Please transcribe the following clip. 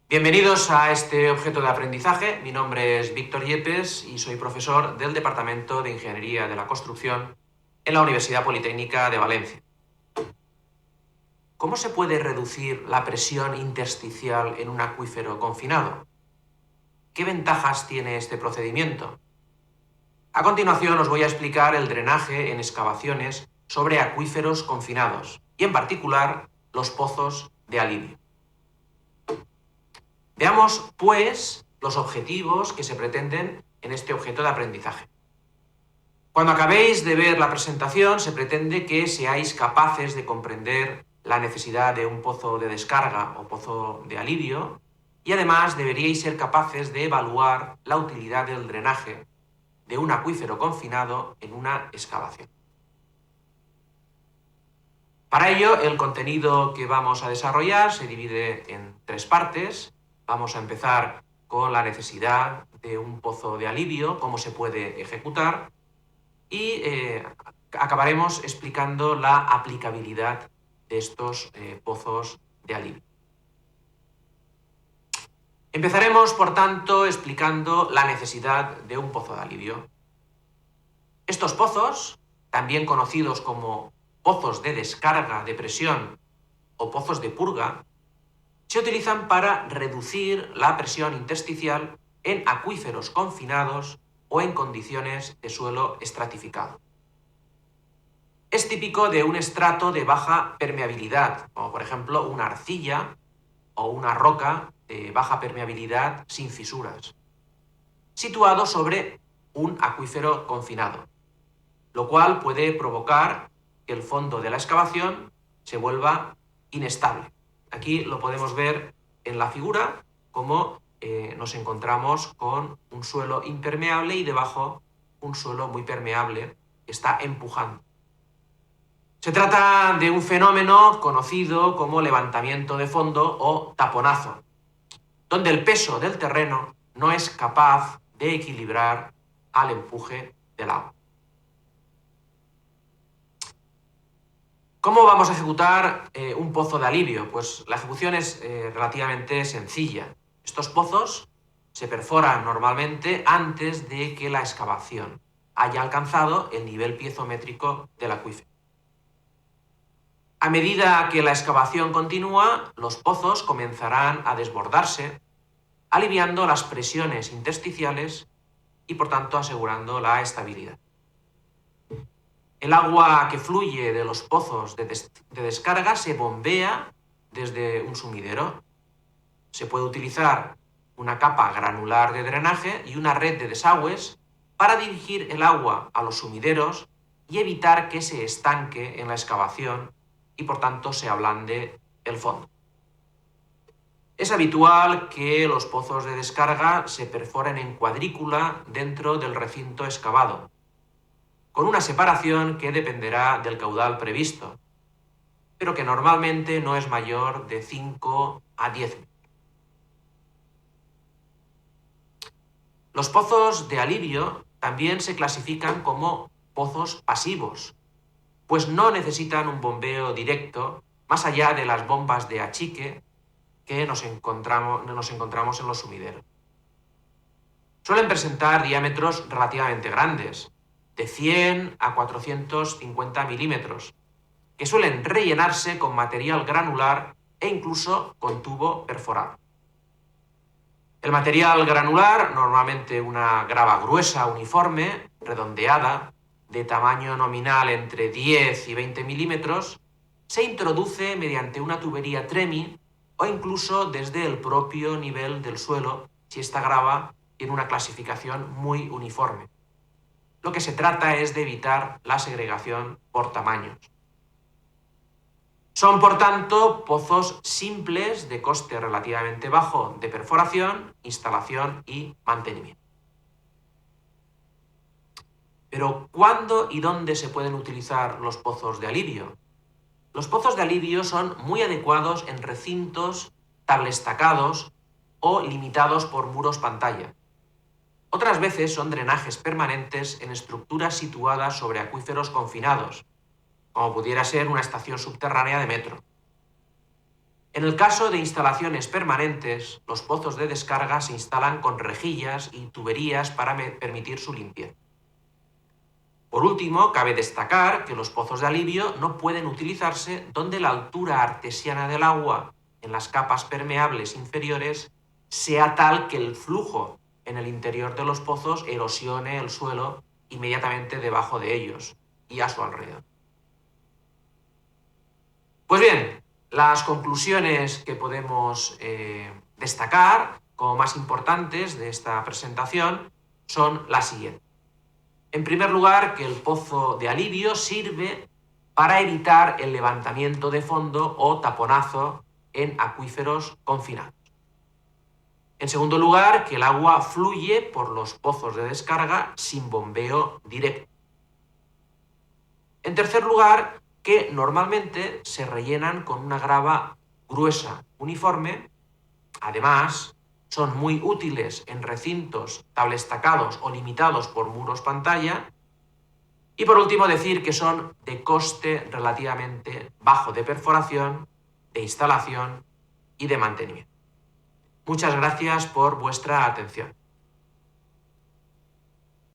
Bienvenidos a este objeto de aprendizaje. Mi nombre es Víctor Yepes y soy profesor del Departamento de Ingeniería de la Construcción en la Universidad Politécnica de Valencia. ¿Cómo se puede reducir la presión intersticial en un acuífero confinado? ¿Qué ventajas tiene este procedimiento? A continuación os voy a explicar el drenaje en excavaciones sobre acuíferos confinados y en particular los pozos de alivio. Veamos, pues, los objetivos que se pretenden en este objeto de aprendizaje. Cuando acabéis de ver la presentación, se pretende que seáis capaces de comprender la necesidad de un pozo de descarga o pozo de alivio y además deberíais ser capaces de evaluar la utilidad del drenaje de un acuífero confinado en una excavación. Para ello, el contenido que vamos a desarrollar se divide en 3 partes. Vamos a empezar con la necesidad de un pozo de alivio, cómo se puede ejecutar, y acabaremos explicando la aplicabilidad de estos pozos de alivio. Empezaremos, por tanto, explicando la necesidad de un pozo de alivio. Estos pozos, también conocidos como pozos de descarga de presión o pozos de purga, se utilizan para reducir la presión intersticial en acuíferos confinados o en condiciones de suelo estratificado. Es típico de un estrato de baja permeabilidad, como por ejemplo una arcilla o una roca de baja permeabilidad sin fisuras, situado sobre un acuífero confinado, lo cual puede provocar que el fondo de la excavación se vuelva inestable. Aquí lo podemos ver en la figura, como nos encontramos con un suelo impermeable y debajo un suelo muy permeable que está empujando. Se trata de un fenómeno conocido como levantamiento de fondo o taponazo, donde el peso del terreno no es capaz de equilibrar al empuje del agua. ¿Cómo vamos a ejecutar un pozo de alivio? Pues la ejecución es relativamente sencilla. Estos pozos se perforan normalmente antes de que la excavación haya alcanzado el nivel piezométrico del acuífero. A medida que la excavación continúa, los pozos comenzarán a desbordarse, aliviando las presiones intersticiales y, por tanto, asegurando la estabilidad. El agua que fluye de los pozos de descarga se bombea desde un sumidero. Se puede utilizar una capa granular de drenaje y una red de desagües para dirigir el agua a los sumideros y evitar que se estanque en la excavación y por tanto se ablande el fondo. Es habitual que los pozos de descarga se perforen en cuadrícula dentro del recinto excavado, con una separación que dependerá del caudal previsto, pero que normalmente no es mayor de 5 a 10 metros. Los pozos de alivio también se clasifican como pozos pasivos, pues no necesitan un bombeo directo más allá de las bombas de achique que nos encontramos en los sumideros. Suelen presentar diámetros relativamente grandes, de 100 a 450 milímetros, que suelen rellenarse con material granular e incluso con tubo perforado. El material granular, normalmente una grava gruesa, uniforme, redondeada, de tamaño nominal entre 10 y 20 milímetros, se introduce mediante una tubería TREMI o incluso desde el propio nivel del suelo si esta grava tiene una clasificación muy uniforme. Lo que se trata es de evitar la segregación por tamaños. Son, por tanto, pozos simples de coste relativamente bajo de perforación, instalación y mantenimiento. Pero, ¿cuándo y dónde se pueden utilizar los pozos de alivio? Los pozos de alivio son muy adecuados en recintos tablestacados o limitados por muros pantalla. Otras veces son drenajes permanentes en estructuras situadas sobre acuíferos confinados, como pudiera ser una estación subterránea de metro. En el caso de instalaciones permanentes, los pozos de descarga se instalan con rejillas y tuberías para permitir su limpieza. Por último, cabe destacar que los pozos de alivio no pueden utilizarse donde la altura artesiana del agua en las capas permeables inferiores sea tal que el flujo en el interior de los pozos erosione el suelo inmediatamente debajo de ellos y a su alrededor. Pues bien, las conclusiones que podemos destacar como más importantes de esta presentación son las siguientes. En primer lugar, que el pozo de alivio sirve para evitar el levantamiento de fondo o taponazo en acuíferos confinados. En segundo lugar, que el agua fluye por los pozos de descarga sin bombeo directo. En tercer lugar, que normalmente se rellenan con una grava gruesa, uniforme. Además, son muy útiles en recintos tablestacados o limitados por muros pantalla. Y por último, decir que son de coste relativamente bajo de perforación, de instalación y de mantenimiento. Muchas gracias por vuestra atención.